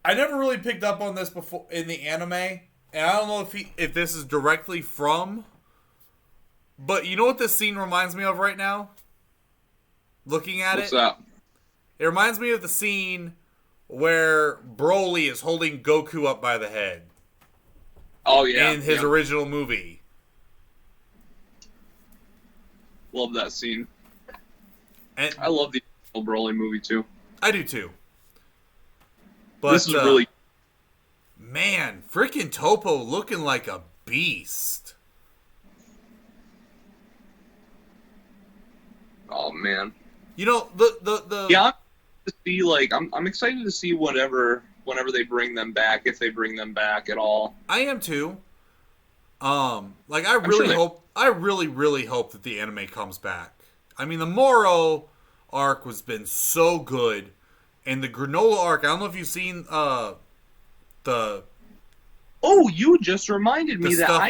I never really picked up on this before in the anime, and I don't know if this is directly from, but you know what this scene reminds me of right now? Looking at What's that? It reminds me of the scene where Broly is holding Goku up by the head. Oh yeah, in his original movie. Love that scene. And I love the Broly movie too. I do too. But this is really, man, freaking Toppo looking like a beast. Oh man. You know the yeah. To see I'm excited to see whenever they bring them back, if they bring them back at all. I am too. Like I really hope that the anime comes back. I mean, the Moro arc has been so good, and the Granola arc. I don't know if you've seen the. Oh, you just reminded me that stuff.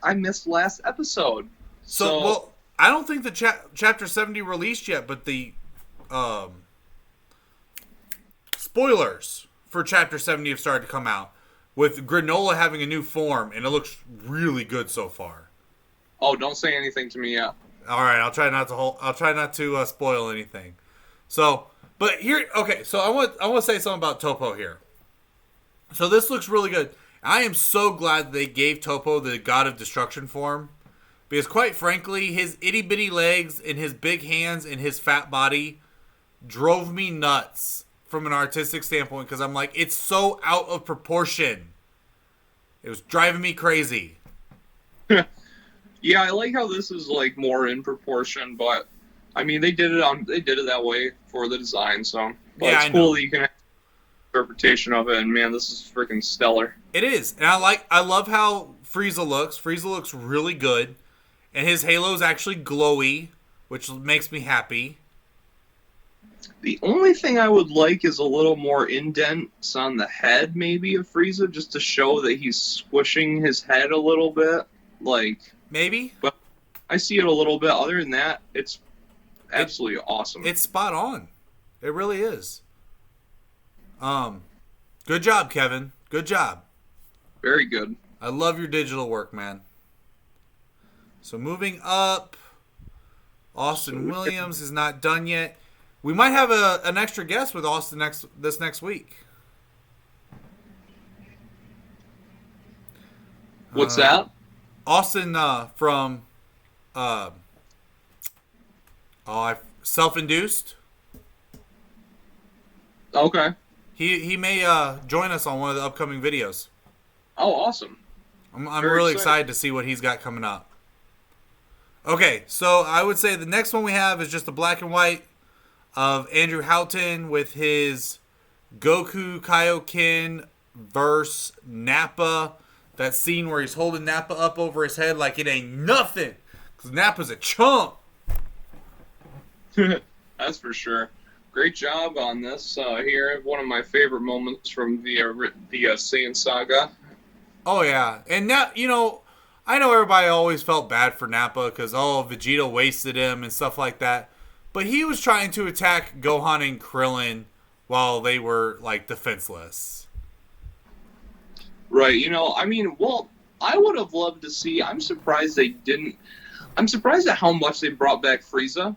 I missed last episode. So well, I don't think the chapter 70 released yet, but the spoilers for chapter 70 have started to come out with Granola having a new form, and it looks really good so far. Oh, don't say anything to me yet. All right, I'll try not to spoil anything. So, but here, okay. So I want to say something about Toppo here. So this looks really good. I am so glad they gave Toppo the God of Destruction form, because quite frankly, his itty bitty legs and his big hands and his fat body drove me nuts from an artistic standpoint, because I'm like, it's so out of proportion. It was driving me crazy. Yeah, I like how this is like more in proportion, but I mean they did it that way for the design, so yeah, it's cool that you can have interpretation of it, and man, this is freaking stellar. It is. And I love how Frieza looks. Frieza looks really good. And his halo's actually glowy, which makes me happy. The only thing I would like is a little more indents on the head, maybe, of Frieza, just to show that he's squishing his head a little bit. Like, maybe? But I see it a little bit. Other than that, it's absolutely awesome. It's spot on. It really is. Good job, Kevin. Good job. Very good. I love your digital work, man. So moving up, Austin Williams is not done yet. We might have an extra guest with Austin this next week. What's that? Austin from Self-Induced. Okay. He may join us on one of the upcoming videos. Oh, awesome. I'm really excited to see what he's got coming up. Okay, so I would say the next one we have is just a black and white of Andrew Houghton with his Goku Kaioken versus Nappa. That scene where he's holding Nappa up over his head like it ain't nothing. Because Nappa's a chump. That's for sure. Great job on this here. One of my favorite moments from the Saiyan saga. Oh, yeah. And now, I know everybody always felt bad for Nappa because, Vegeta wasted him and stuff like that. But he was trying to attack Gohan and Krillin while they were, defenseless. Right. I would have loved to see. I'm surprised they didn't. I'm surprised at how much they brought back Frieza.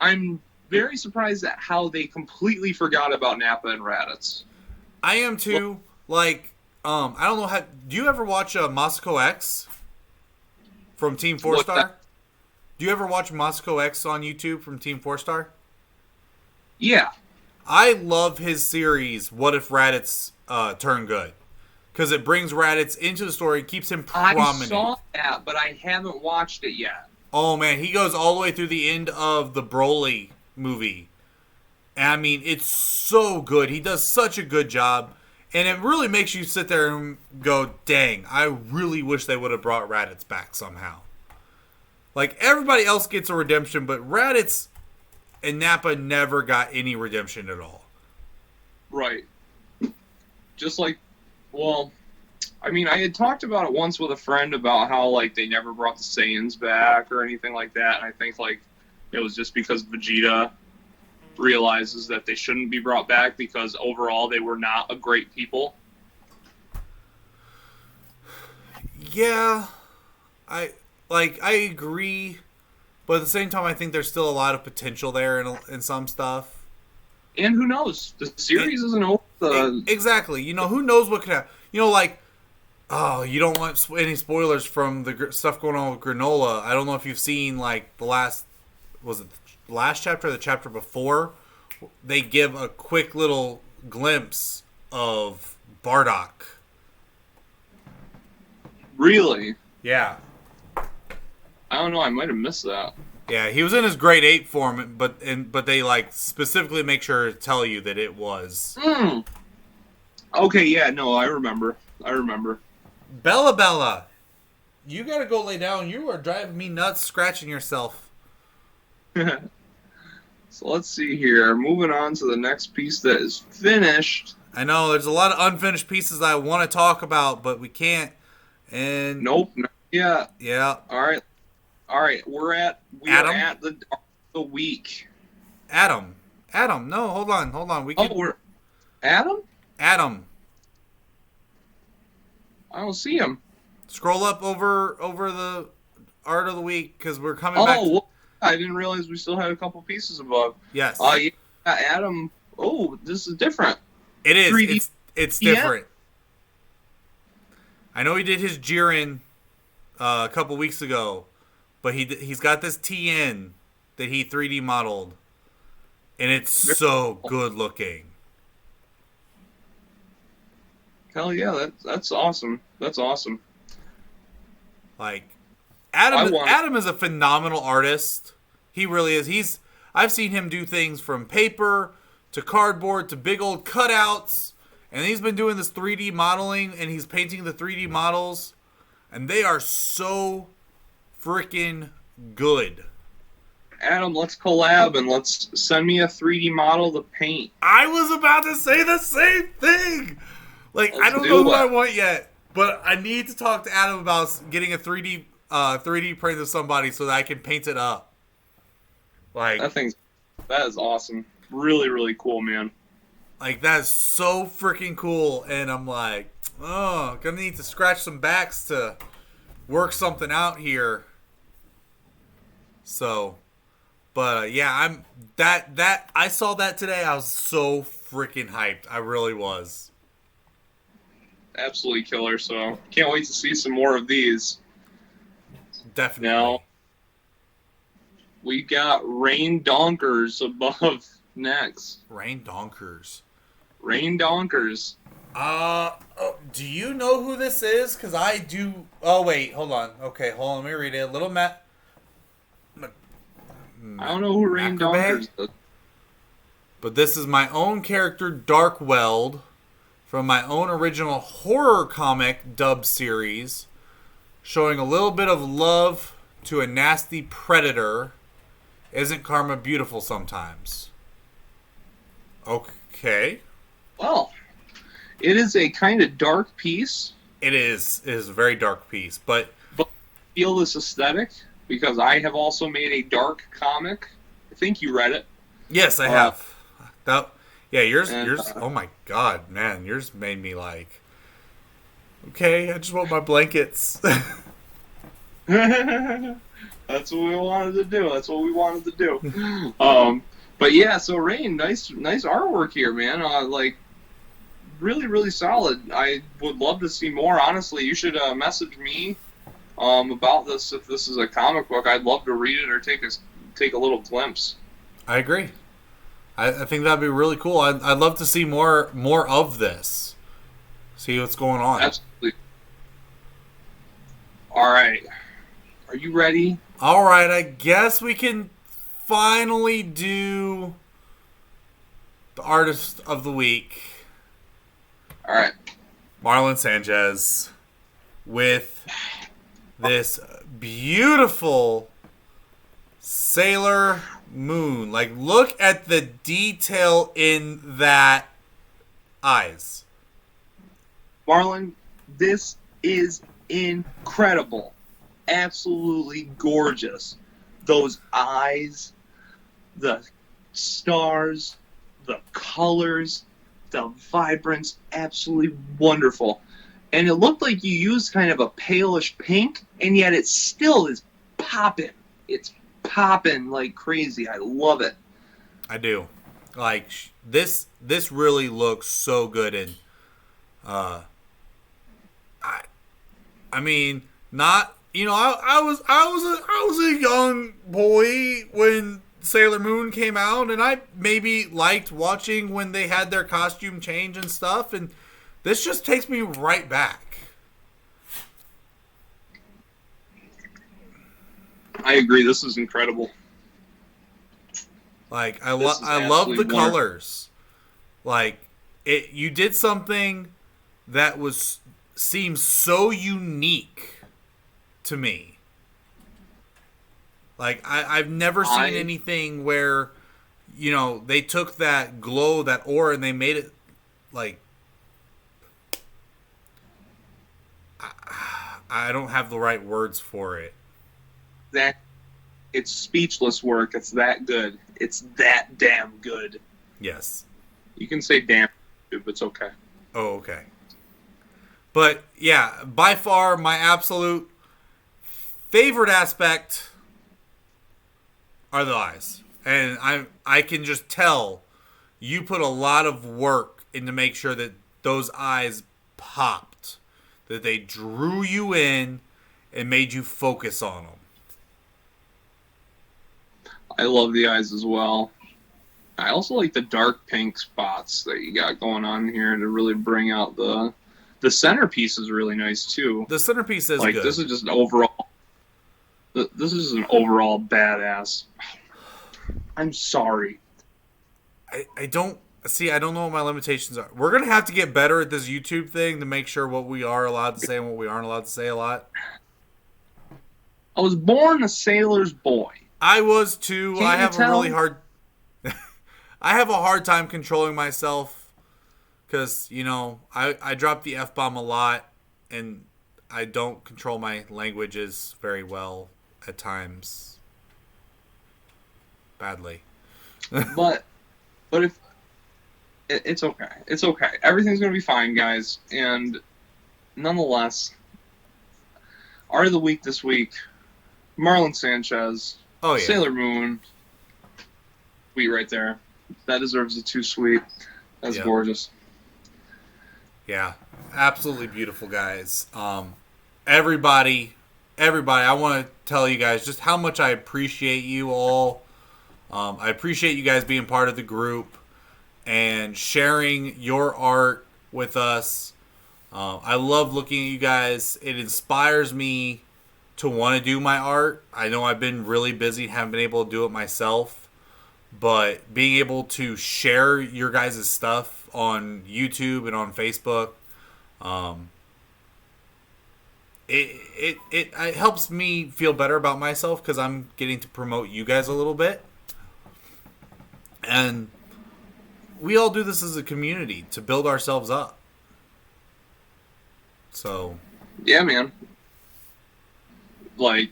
I'm very surprised at how they completely forgot about Nappa and Raditz. I am too. I don't know how. Do you ever watch Moscow X from Team 4-Star? Do you ever watch Moscow X on YouTube from Team 4-Star? Yeah. I love his series, What If Raditz Turned Good? Because it brings Raditz into the story, keeps him prominent. I saw that, but I haven't watched it yet. Oh, man. He goes all the way through the end of the Broly movie. And, it's so good. He does such a good job. And it really makes you sit there and go, dang, I really wish they would have brought Raditz back somehow. Everybody else gets a redemption, but Raditz and Nappa never got any redemption at all. Right. Just I had talked about it once with a friend about how, they never brought the Saiyans back or anything like that, and I think, it was just because Vegeta realizes that they shouldn't be brought back because overall they were not a great people. Yeah, I agree, but at the same time I think there's still a lot of potential there in some stuff. And who knows? The series isn't over. Exactly. Who knows what could happen. You don't want any spoilers from the stuff going on with Granola. I don't know if you've seen the last chapter or the chapter before. They give a quick little glimpse of Bardock. Really? Yeah. I don't know. I might have missed that. Yeah, he was in his grade 8 form, but they specifically make sure to tell you that it was. Okay, yeah, no, I remember. Bella, you gotta go lay down. You are driving me nuts, scratching yourself. So let's see here. Moving on to the next piece that is finished. I know there's a lot of unfinished pieces I want to talk about, but we can't. And nope, not yet. Yeah. All right. We're at the week. Adam. No, hold on. We're Adam. I don't see him. Scroll up over the art of the week because we're coming back. Well, I didn't realize we still had a couple pieces above. Yes. Yeah, Adam. Oh, this is different. It is. 3D. It's different. I know he did his Jiren a couple weeks ago, but he's got this TN that he 3D modeled, and it's so good looking. Hell yeah, that's awesome. That's awesome. Adam is a phenomenal artist. He really is. I've seen him do things from paper to cardboard to big old cutouts, and he's been doing this 3D modeling, and he's painting the 3D models, and they are so freaking good. Adam, let's collab and let's send me a 3D model to paint. I was about to say the same thing. Like, I don't do know who it. I want yet, but I need to talk to Adam about getting a 3D print of somebody so that I can paint it up. Like, that is awesome. Really, really cool, man. Like, that is so freaking cool, and I'm like, oh, gonna need to scratch some backs to work something out here. So, but yeah, I saw that today. I was so freaking hyped. I really was. Absolutely killer. So can't wait to see some more of these. Definitely. Now we got Rayne Donkers above next. Rayne Donkers. Rayne Donkers. Do you know who this is? Because I do. Oh wait, hold on. Okay, hold on. Let me read it. Little Matt. I don't know who Rayne Donkers is. But this is my own character, Darkweld, from my own original horror comic dub series, showing a little bit of love to a nasty predator. Isn't karma beautiful sometimes? Okay. Well, it is a kind of dark piece. It is. It is a very dark piece, but I feel this aesthetic because I have also made a dark comic. I think you read it. Yes, I have. Yours. Oh my god, man, yours made me like. Okay, I just want my blankets. That's what we wanted to do. That's what we wanted to do. But yeah, so Rayne, nice artwork here, man. Like, really, really solid. I would love to see more. Honestly, you should message me about this if this is a comic book. I'd love to read it or take a little glimpse. I agree. I think that'd be really cool. I'd love to see more of this. See what's going on. Absolutely. All right. Are you ready? All right. I guess we can finally do the artist of the week. All right. Marlon Sanchez with this beautiful Sailormoon. Like, look at the detail in that eyes. Marlon, this is incredible. Absolutely gorgeous. Those eyes, the stars, the colors, the vibrance, absolutely wonderful. And it looked like you used kind of a palish pink, and yet it still is popping. It's popping like crazy. I love it. I do. Like, this really looks so good. And I mean, not, you know, I was a young boy when Sailormoon came out, and I maybe liked watching when they had their costume change and stuff, and this just takes me right back. I agree. This is incredible. Like, I love the wonderful colors. Like, you did something that seems so unique to me. Like, I've never seen anything where, you know, they took that glow, that aura, and they made it, like, I don't have the right words for it. It's speechless work. It's that good. It's that damn good. Yes. You can say damn, but it's okay. Oh, okay. But, yeah, by far my absolute favorite aspect are the eyes. And I can just tell you put a lot of work in to make sure that those eyes popped. That they drew you in and made you focus on them. I love the eyes as well. I also like the dark pink spots that you got going on here to really bring out the centerpiece is really nice too. The centerpiece is like, good. This is just an overall. This is an overall badass. I'm sorry. I don't know what my limitations are. We're gonna have to get better at this YouTube thing to make sure what we are allowed to say and what we aren't allowed to say a lot. I was born a sailor's boy. I was too. Can't I you have tell? a really hard. I have a hard time controlling myself because I drop the F-bomb a lot, and I don't control my languages very well at times. Badly. But if it's okay, it's okay. Everything's gonna be fine, guys. And nonetheless, art of the week this week: Marlon Sanchez. Oh yeah. Sailormoon. Sweet right there. That deserves a 2 sweet. That's gorgeous. Yeah, absolutely beautiful, guys. Everybody, I want to tell you guys just how much I appreciate you all. I appreciate you guys being part of the group and sharing your art with us. I love looking at you guys. It inspires me to want to do my art. I know I've been really busy, haven't been able to do it myself. But being able to share your guys' stuff on YouTube and on Facebook, it helps me feel better about myself because I'm getting to promote you guys a little bit. And we all do this as a community to build ourselves up. So, yeah, man. Like,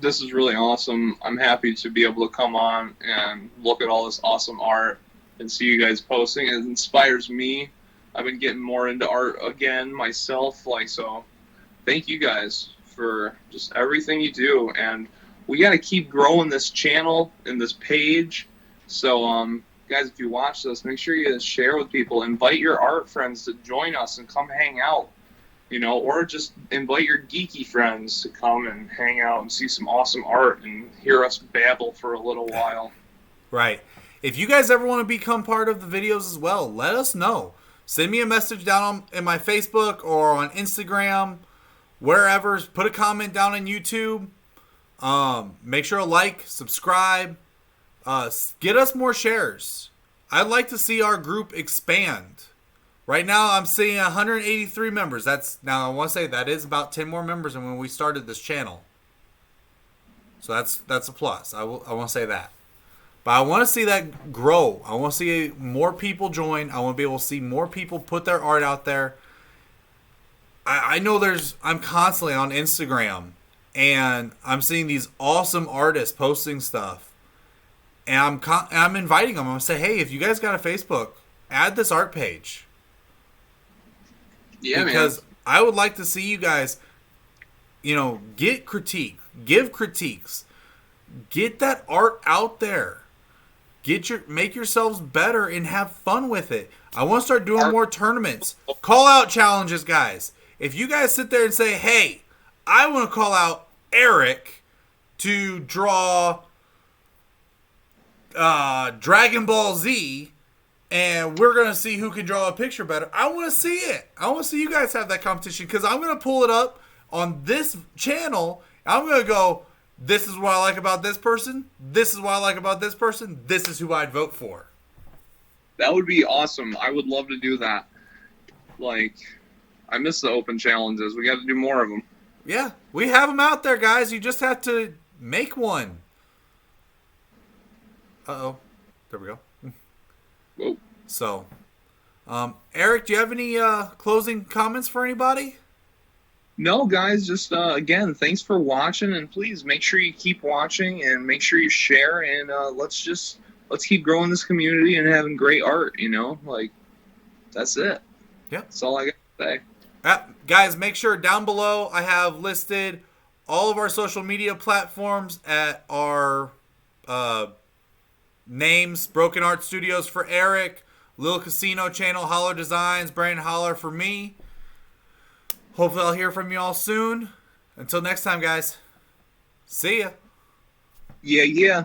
this is really awesome. I'm happy to be able to come on and look at all this awesome art and see you guys posting. It inspires me. I've been getting more into art again myself. So thank you guys for just everything you do. And we got to keep growing this channel and this page. So, guys, if you watch this, make sure you share with people. Invite your art friends to join us and come hang out. Or just invite your geeky friends to come and hang out and see some awesome art and hear us babble for a little while. Right. If you guys ever want to become part of the videos as well, let us know. Send me a message down in my Facebook or on Instagram, wherever. Put a comment down on YouTube. Make sure to like, subscribe. Get us more shares. I'd like to see our group expand. Right now, I'm seeing 183 members. Now I want to say that is about 10 more members than when we started this channel. So that's a plus. I want to say that. But I want to see that grow. I want to see more people join. I want to be able to see more people put their art out there. I know I'm constantly on Instagram, and I'm seeing these awesome artists posting stuff. And I'm inviting them. I'm going to say, hey, if you guys got a Facebook, add this art page. Yeah, because man. I would like to see you guys, get critique, give critiques, get that art out there, make yourselves better and have fun with it. I want to start doing more tournaments, call out challenges, guys. If you guys sit there and say, hey, I want to call out Eric to draw DragonballZ. And we're going to see who can draw a picture better. I want to see it. I want to see you guys have that competition because I'm going to pull it up on this channel. I'm going to go, this is what I like about this person. This is what I like about this person. This is who I'd vote for. That would be awesome. I would love to do that. I miss the open challenges. We got to do more of them. Yeah, we have them out there, guys. You just have to make one. Uh-oh. There we go. Whoa. So, Eric, do you have any closing comments for anybody? No, guys, just again, thanks for watching, and please make sure you keep watching and make sure you share, and let's keep growing this community and having great art. That's it. Yeah, that's all I got to say. Guys, make sure down below I have listed all of our social media platforms at our names: Broken Art Studios for Eric, Lil Casino Channel, Holler Designs, Brandon Holler for me. Hopefully I'll hear from you all soon. Until next time, guys. See ya. Yeah.